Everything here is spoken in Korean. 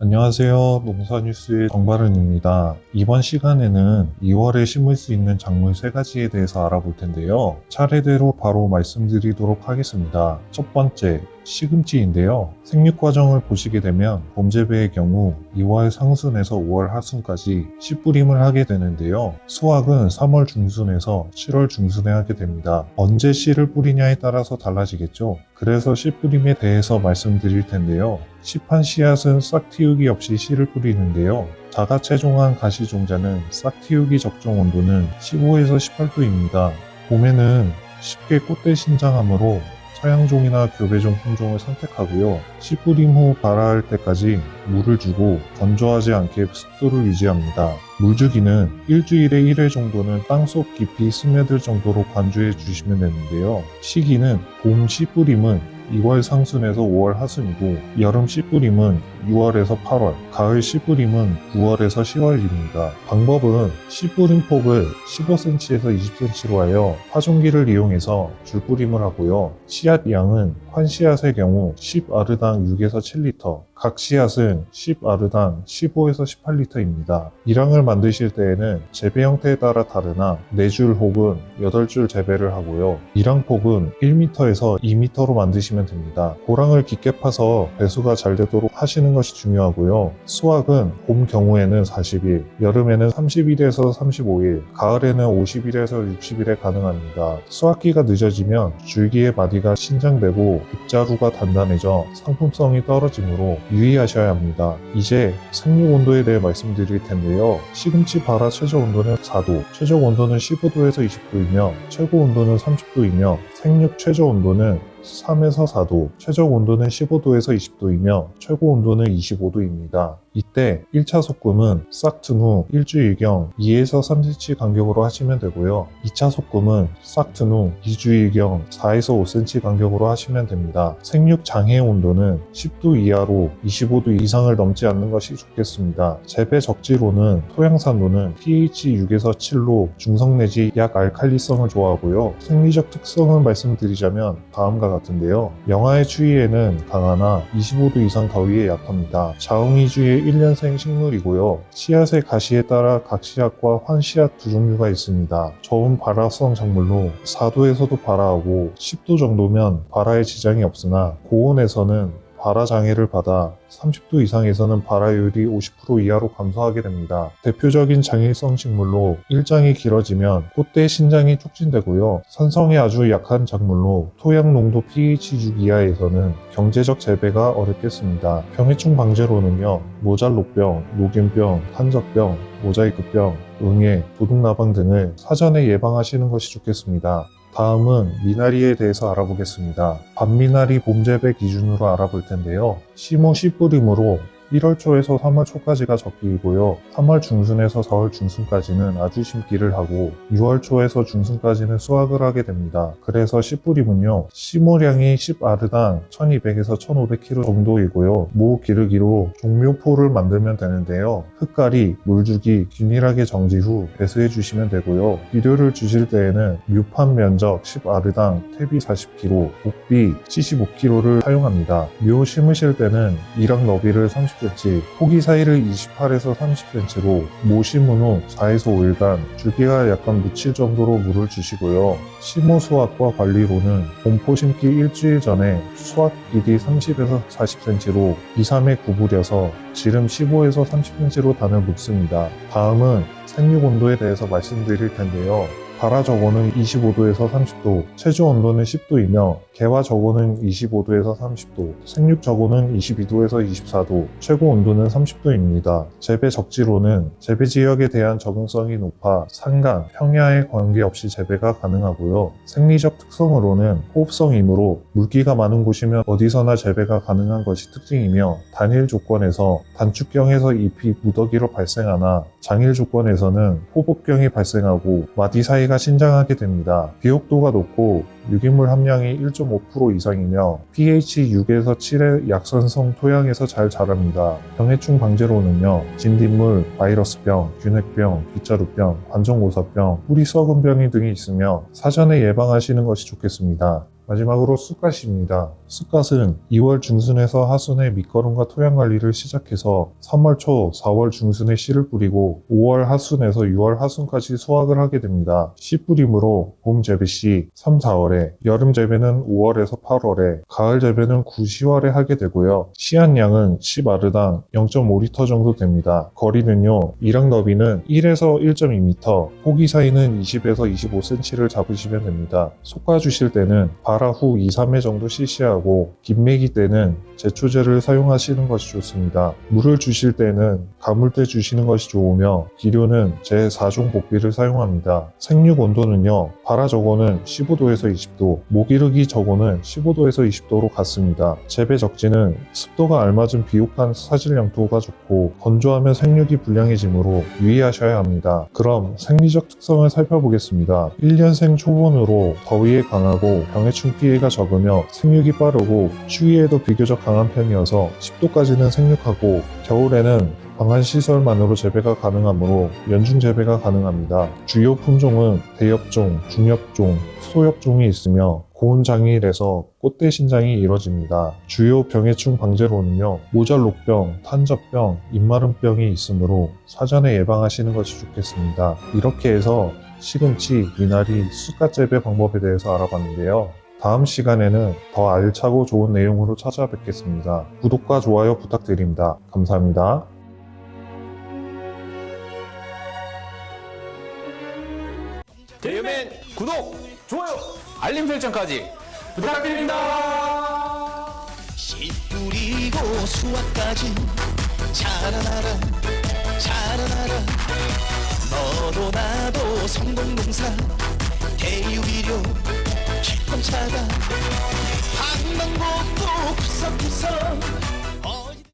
안녕하세요. 농사뉴스의 정바른입니다. 이번 시간에는 2월에 심을 수 있는 작물 3가지에 대해서 알아볼 텐데요. 차례대로 바로 말씀드리도록 하겠습니다. 첫 번째, 시금치인데요. 생육 과정을 보시게 되면 봄재배의 경우 2월 상순에서 5월 하순까지 씨 뿌림을 하게 되는데요. 수확은 3월 중순에서 7월 중순에 하게 됩니다. 언제 씨를 뿌리냐에 따라서 달라지겠죠. 그래서 씨 뿌림에 대해서 말씀드릴 텐데요. 씨판 씨앗은 싹 틔우기 없이 씨를 뿌리는데요. 자가 체종한 가시종자는 싹 틔우기 적정 온도는 15에서 18도입니다. 봄에는 쉽게 꽃대 신장하므로 차양종이나 교배종 품종을 선택하고요. 씨 뿌림 후 발화할 때까지 물을 주고 건조하지 않게 습도를 유지합니다. 물주기는 일주일에 1회 정도는 땅속 깊이 스며들 정도로 관주해 주시면 되는데요. 시기는 봄 씨 뿌림은 2월 상순에서 5월 하순이고 여름 씨 뿌림은 6월에서 8월, 가을 씨 뿌림은 9월에서 10월입니다. 방법은 씨 뿌림 폭을 15cm에서 20cm로 하여 파종기를 이용해서 줄 뿌림을 하고요. 씨앗 양은 한 씨앗의 경우 10아르당 6에서 7리터, 각 씨앗은 10아르당 15에서 18리터입니다. 이랑을 만드실 때에는 재배 형태에 따라 다르나 4줄 혹은 8줄 재배를 하고요. 이랑 폭은 1m에서 2m로 만드시면 됩니다. 고랑을 깊게 파서 배수가 잘 되도록 하시는 것이 중요하고요. 수확은 봄 경우에는 40일, 여름에는 30일에서 35일, 가을에는 50일에서 60일에 가능합니다. 수확기가 늦어지면 줄기의 마디가 신장되고 잎자루가 단단해져 상품성이 떨어지므로 유의하셔야 합니다. 이제 생육 온도에 대해 말씀드릴 텐데요. 시금치 발화 최저 온도는 4도, 최적 온도는 15도에서 20도이며 최고 온도는 30도이며 생육 최저 온도는 3에서 4도, 최적 온도는 15도에서 20도이며 최고 온도는 25도입니다. 이때 1차 소금은 싹 튼 후 일주일경 2에서 3cm 간격으로 하시면 되고요. 2차 소금은 싹 튼 후 2주일경 4에서 5cm 간격으로 하시면 됩니다. 생육 장애 온도는 10도 이하로 25도 이상을 넘지 않는 것이 좋겠습니다. 재배 적지로는 토양산도는 pH 6에서 7로 중성 내지 약 알칼리성을 좋아하고요. 생리적 특성을 말씀드리자면 다음과 같은데요. 영하의 추위에는 강하나 25도 이상 더위에 약합니다. 자웅이주의 1년생 식물이고요. 씨앗의 가시에 따라 각 씨앗과 환 씨앗 두 종류가 있습니다. 저온 발화성 작물로 4도에서도 발화하고 10도 정도면 발화에 지장이 없으나 고온에서는 발화 장애를 받아 30도 이상에서는 발화율이 50% 이하로 감소하게 됩니다. 대표적인 장일성 식물로 일장이 길어지면 꽃대 신장이 촉진되고요. 산성이 아주 약한 작물로 토양 농도 pH 6 이하에서는 경제적 재배가 어렵겠습니다. 병해충 방제로는요. 모잘록병, 녹균병, 탄저병, 모자이크병, 응애, 도둑나방 등을 사전에 예방하시는 것이 좋겠습니다. 다음은 미나리에 대해서 알아보겠습니다. 밤미나리 봄재배 기준으로 알아볼 텐데요. 심호 씨뿌림으로 1월 초에서 3월 초까지가 적기이고요. 3월 중순에서 4월 중순까지는 아주 심기를 하고 6월 초에서 중순까지는 수확을 하게 됩니다. 그래서 씨뿌림은요. 심호량이 10아르당 1200에서 1500kg 정도이고요. 모 기르기로 종묘포를 만들면 되는데요. 흙갈이, 물주기 균일하게 정지 후 배수해 주시면 되고요. 비료를 주실 때에는 묘판 면적 10아르당 퇴비 40kg, 옥비 75kg를 사용합니다. 묘 심으실 때는 이랑 너비를 30cm, 포기 사이를 28에서 30cm로 모 심은 후 4에서 5일간 줄기가 약간 묻힐 정도로 물을 주시고요. 심호 수확과 관리로는 본포 심기 일주일 전에 수확 길이 30에서 40cm로 2, 3회 구부려서 지름 15에서 30cm로 단을 묶습니다. 다음은 생육 온도에 대해서 말씀드릴 텐데요. 발화 저고는 25도에서 30도, 체조 온도는 10도이며 개화 저고는 25도에서 30도, 생육 저고는 22도에서 24도, 최고 온도는 30도입니다. 재배 적지로는 재배 지역에 대한 적응성이 높아 산간, 평야에 관계없이 재배가 가능하고요. 생리적 특성으로는 호흡성이므로 물기가 많은 곳이면 어디서나 재배가 가능한 것이 특징이며 단일 조건에서 단축경에서 잎이 무더기로 발생하나 장일 조건에서는 호복경이 발생하고 마디 사이가 신장하게 됩니다. 비옥도가 높고 유기물 함량이 1.5% 이상이며 pH 6에서 7의 약산성 토양에서 잘 자랍니다. 병해충 방제로는요. 진딧물, 바이러스병, 균핵병, 빗자루병, 관정오사병, 뿌리 썩은 병이 등이 있으며 사전에 예방하시는 것이 좋겠습니다. 마지막으로 쑥갓입니다. 숯갓은 2월 중순에서 하순에 밑거름과 토양 관리를 시작해서 3월 초, 4월 중순에 씨를 뿌리고 5월 하순에서 6월 하순까지 수확을 하게 됩니다. 씨 뿌림으로 봄 재배 시 3, 4월에, 여름 재배는 5월에서 8월에, 가을 재배는 9, 10월에 하게 되고요. 씨한 양은 씨 마르당 0.5리터 정도 됩니다. 거리는요, 이랑 너비는 1에서 1.2m, 포기 사이는 20에서 25cm를 잡으시면 됩니다. 솎아주실 때는 발화 후 2, 3회 정도 CC하고 김매기 때는 제초제를 사용하시는 것이 좋습니다. 물을 주실 때는 가물때 주시는 것이 좋으며 기료는 제4종 복비를 사용합니다. 생육 온도는요, 발화 저고는 15도에서 20도, 모기르기 저고는 15도에서 20도로 같습니다. 재배 적지는 습도가 알맞은 비옥한 사질 양토가 좋고 건조하면 생육이 불량해지므로 유의하셔야 합니다. 그럼 생리적 특성을 살펴보겠습니다. 1년생 초본으로 더위에 강하고 병해충 피해가 적으며 생육이 빠르고 추위에도 비교적 강한 편이어서 10도까지는 생육하고 겨울에는 방한 시설만으로 재배가 가능하므로 연중 재배가 가능합니다. 주요 품종은 대엽종, 중엽종, 소엽종이 있으며 고온 장일에서 꽃대 신장이 이루어집니다. 주요 병해충 방제로는요, 모잘록병, 탄저병, 입마름병이 있으므로 사전에 예방하시는 것이 좋겠습니다. 이렇게 해서 시금치, 미나리, 숯갓 재배 방법에 대해서 알아봤는데요. 다음 시간에는 더 알차고 좋은 내용으로 찾아뵙겠습니다. 구독과 좋아요 부탁드립니다. 감사합니다. 대유맨 구독, 좋아요, 알림 설정까지 부탁드립니다. 씨 뿌리고 수확까지 자라나라 자라나라 너도 나도 성공농사 대유비료 기쁨차가 방방곡곡 구석구석